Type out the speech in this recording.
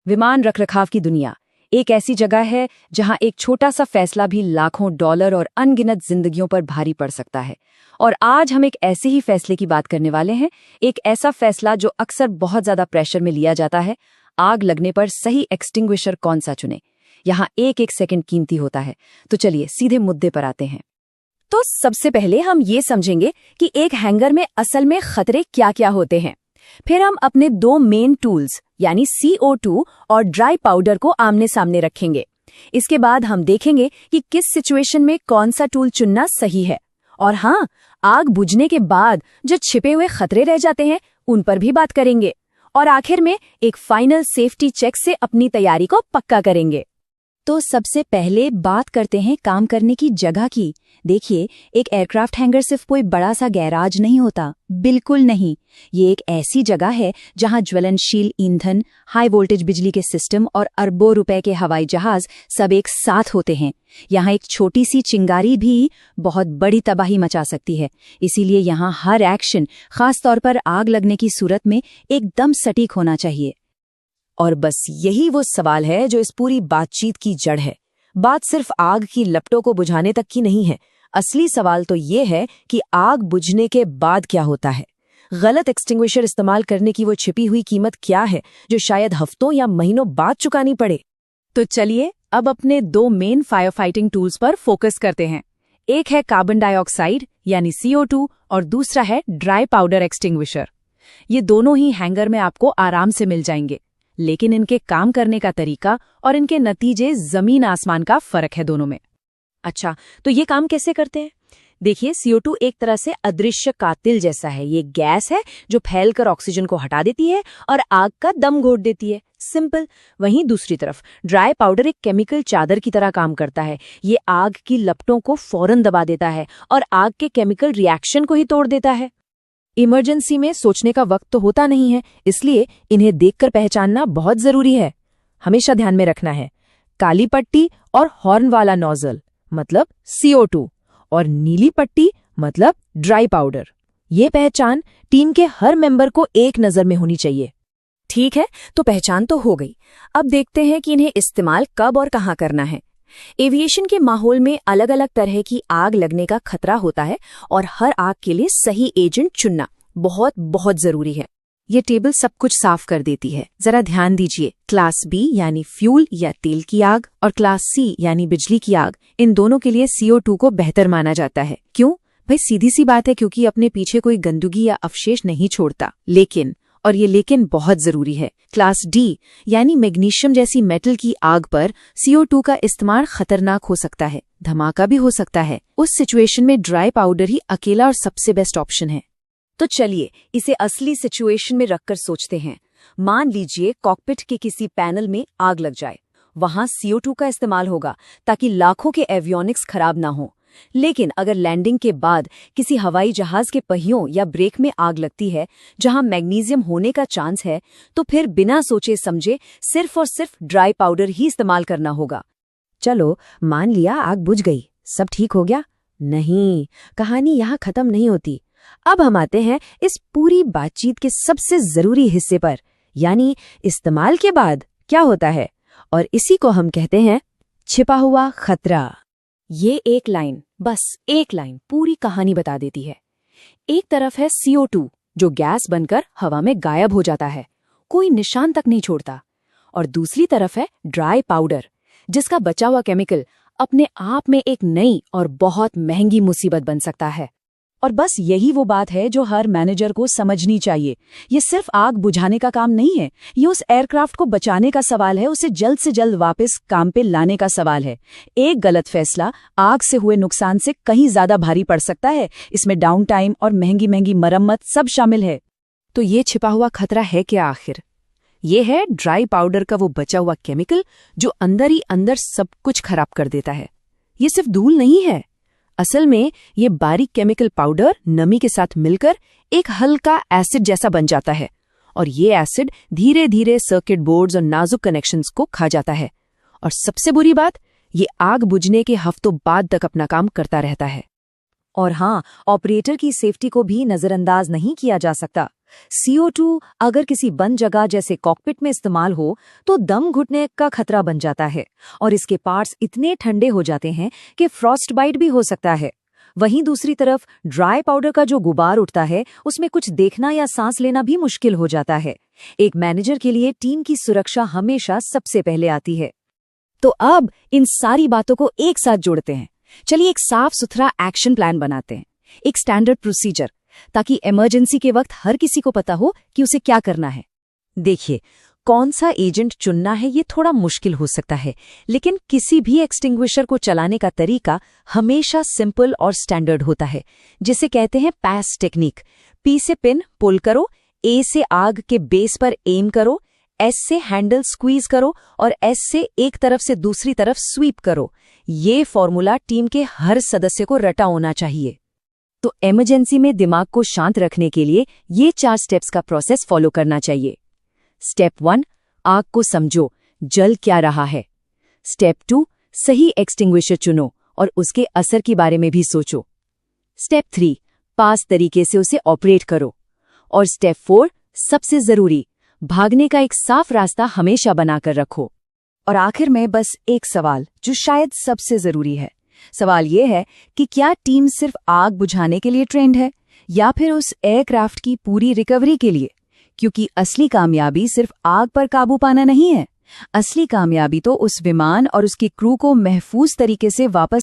विमान रखरखाव की दुनिया एक ऐसी जगह है जहां एक छोटा सा फैसला भी लाखों डॉलर और अनगिनत जिंदगियों पर भारी पड़ सकता है। और आज हम एक ऐसे ही फैसले की बात करने वाले हैं, एक ऐसा फैसला जो अक्सर बहुत ज्यादा प्रेशर में लिया जाता है। आग लगने पर सही एक्सटिंग्विशर कौन सा चुने, यहाँ एक एक सेकंड कीमती होता है। तो चलिए सीधे मुद्दे पर आते हैं। तो सबसे पहले हम ये समझेंगे कि एक हैंगर में असल में खतरे क्या क्या होते हैं। फिर हम अपने दो मेन टूल्स यानी CO2 और ड्राई पाउडर को आमने सामने रखेंगे। इसके बाद हम देखेंगे कि किस सिचुएशन में कौन सा टूल चुनना सही है। और हाँ, आग बुझने के बाद जो छिपे हुए खतरे रह जाते हैं उन पर भी बात करेंगे। और आखिर में एक फाइनल सेफ्टी चेक से अपनी तैयारी को पक्का करेंगे। तो सबसे पहले बात करते हैं काम करने की जगह की। देखिए, एक एयरक्राफ्ट हैंगर सिर्फ कोई बड़ा सा गैराज नहीं होता, बिल्कुल नहीं। ये एक ऐसी जगह है जहां ज्वलनशील ईंधन, हाई वोल्टेज बिजली के सिस्टम और अरबों रुपए के हवाई जहाज सब एक साथ होते हैं। यहाँ एक छोटी सी चिंगारी भी बहुत बड़ी तबाही मचा सकती है। इसीलिए यहाँ हर एक्शन, खास तौर पर आग लगने की सूरत में, एकदम सटीक होना चाहिए। और बस यही वो सवाल है जो इस पूरी बातचीत की जड़ है। बात सिर्फ आग की लपटों को बुझाने तक की नहीं है। असली सवाल तो ये है कि आग बुझने के बाद क्या होता है। गलत एक्सटिंग्विशर इस्तेमाल करने की वो छिपी हुई कीमत क्या है जो शायद हफ्तों या महीनों बाद चुकानी पड़े। तो चलिए अब अपने दो मेन फायर फाइटिंग टूल्स पर फोकस करते हैं। एक है कार्बन डाइऑक्साइड यानी CO2 और दूसरा है ड्राई पाउडर एक्सटिंग्विशर। ये दोनों ही हैंगर में आपको आराम से मिल जाएंगे, लेकिन इनके काम करने का तरीका और इनके नतीजे जमीन आसमान का फर्क है दोनों में। अच्छा, तो ये काम कैसे करते हैं? देखिए, CO2 एक तरह से अदृश्य कातिल जैसा है। ये गैस है जो फैलकर ऑक्सीजन को हटा देती है और आग का दम घोट देती है। सिंपल। वहीं दूसरी तरफ ड्राई पाउडर एक केमिकल चादर की तरह काम करता है। ये आग की लपटों को फौरन दबा देता है और आग के केमिकल रिएक्शन को ही तोड़ देता है। इमरजेंसी में सोचने का वक्त तो होता नहीं है, इसलिए इन्हें देखकर पहचानना बहुत जरूरी है। हमेशा ध्यान में रखना है काली पट्टी और हॉर्न वाला नोजल मतलब CO2 और नीली पट्टी मतलब ड्राई पाउडर। ये पहचान टीम के हर मेंबर को एक नजर में होनी चाहिए। ठीक है, तो पहचान तो हो गई। अब देखते हैं कि इन्हें इस्तेमाल कब और कहाँ करना है। एविएशन के माहौल में अलग अलग तरह की आग लगने का खतरा होता है और हर आग के लिए सही एजेंट चुनना बहुत बहुत जरूरी है। ये टेबल सब कुछ साफ कर देती है। जरा ध्यान दीजिए, क्लास B यानी फ्यूल या तेल की आग और क्लास C यानी बिजली की आग, इन दोनों के लिए CO2 को बेहतर माना जाता है। क्यों भाई? सीधी सी बात है, क्योंकि अपने पीछे कोई गंदगी या अवशेष नहीं छोड़ता। लेकिन, और ये लेकिन बहुत जरूरी है, क्लास D यानी मैग्नीशियम जैसी मेटल की आग पर CO2 का इस्तेमाल खतरनाक हो सकता है, धमाका भी हो सकता है। उस सिचुएशन में ड्राई पाउडर ही अकेला और सबसे बेस्ट ऑप्शन है। तो चलिए इसे असली सिचुएशन में रखकर सोचते हैं। मान लीजिए कॉकपिट के किसी पैनल में आग लग जाए। वहां CO2 का इस्तेमाल होगा ताकि लाखों के एवियोनिक्स खराब ना हो। लेकिन अगर लैंडिंग के बाद किसी हवाई जहाज के पहियों या ब्रेक में आग लगती है जहां मैग्नीशियम होने का चांस है, तो फिर बिना सोचे समझे सिर्फ और सिर्फ ड्राई पाउडर ही इस्तेमाल करना होगा। चलो मान लिया आग बुझ गई, सब ठीक हो गया। नहीं, कहानी यहाँ खत्म नहीं होती। अब हम आते हैं इस पूरी बातचीत के सबसे जरूरी हिस्से पर, यानी इस्तेमाल के बाद क्या होता है। और इसी को हम कहते हैं छिपा हुआ खतरा। ये एक लाइन, बस एक लाइन पूरी कहानी बता देती है। एक तरफ है CO2 जो गैस बनकर हवा में गायब हो जाता है, कोई निशान तक नहीं छोड़ता। और दूसरी तरफ है ड्राई पाउडर जिसका बचा हुआ केमिकल अपने आप में एक नई और बहुत महंगी मुसीबत बन सकता है। और बस यही वो बात है जो हर मैनेजर को समझनी चाहिए। ये सिर्फ आग बुझाने का काम नहीं है, ये उस एयरक्राफ्ट को बचाने का सवाल है, उसे जल्द से जल्द वापस काम पे लाने का सवाल है। एक गलत फैसला आग से हुए नुकसान से कहीं ज्यादा भारी पड़ सकता है। इसमें डाउन टाइम और महंगी महंगी मरम्मत सब शामिल है। तो ये छिपा हुआ खतरा है क्या आखिर? ये है ड्राई पाउडर का वो बचा हुआ केमिकल जो अंदर ही अंदर सब कुछ खराब कर देता है। ये सिर्फ धूल नहीं है, असल में ये बारीक केमिकल पाउडर नमी के साथ मिलकर एक हल्का एसिड जैसा बन जाता है और ये एसिड धीरे धीरे सर्किट बोर्ड्स और नाजुक कनेक्शंस को खा जाता है। और सबसे बुरी बात, ये आग बुझने के हफ्तों बाद तक अपना काम करता रहता है। और हाँ, ऑपरेटर की सेफ्टी को भी नजरअंदाज नहीं किया जा सकता। CO2 अगर किसी बंद जगह जैसे कॉकपिट में इस्तेमाल हो तो दम घुटने का खतरा बन जाता है और इसके पार्ट्स इतने ठंडे हो जाते हैं कि फ्रॉस्ट बाइट भी हो सकता है। वहीं दूसरी तरफ ड्राई पाउडर का जो गुबार उठता है उसमें कुछ देखना या सांस लेना भी मुश्किल हो जाता है। एक मैनेजर के लिए टीम की सुरक्षा हमेशा सबसे पहले आती है। तो अब इन सारी बातों को एक साथ जोड़ते हैं। चलिए एक साफ सुथरा एक्शन प्लान बनाते हैं, एक स्टैंडर्ड प्रोसीजर, ताकि इमरजेंसी के वक्त हर किसी को पता हो कि उसे क्या करना है। देखिए, कौन सा एजेंट चुनना है ये थोड़ा मुश्किल हो सकता है, लेकिन किसी भी एक्सटिंग्विशर को चलाने का तरीका हमेशा सिंपल और स्टैंडर्ड होता है, जिसे कहते हैं पैस टेक्निक। पी से पिन पुल करो, ए से आग के बेस पर एम करो, एस से हैंडल स्क्वीज करो और एस से एक तरफ से दूसरी तरफ स्वीप करो। ये फॉर्मूला टीम के हर सदस्य को रटा होना चाहिए। तो इमरजेंसी में दिमाग को शांत रखने के लिए ये 4 स्टेप्स का प्रोसेस फॉलो करना चाहिए। स्टेप 1, आग को समझो, जल क्या रहा है। स्टेप 2, सही एक्सटिंग्विशर चुनो और उसके असर के बारे में भी सोचो। स्टेप 3, पास तरीके से उसे ऑपरेट करो। और स्टेप 4, सबसे जरूरी, भागने का एक साफ रास्ता हमेशा बनाकर रखो। और आखिर में बस एक सवाल जो शायद सबसे जरूरी है। सवाल ये है कि क्या टीम सिर्फ आग बुझाने के लिए ट्रेंड है या फिर उस एयरक्राफ्ट की पूरी रिकवरी के लिए? क्योंकि असली कामयाबी सिर्फ आग पर काबू पाना नहीं है। असली कामयाबी तो उस विमान और उसकी क्रू को महफूज तरीके से वापस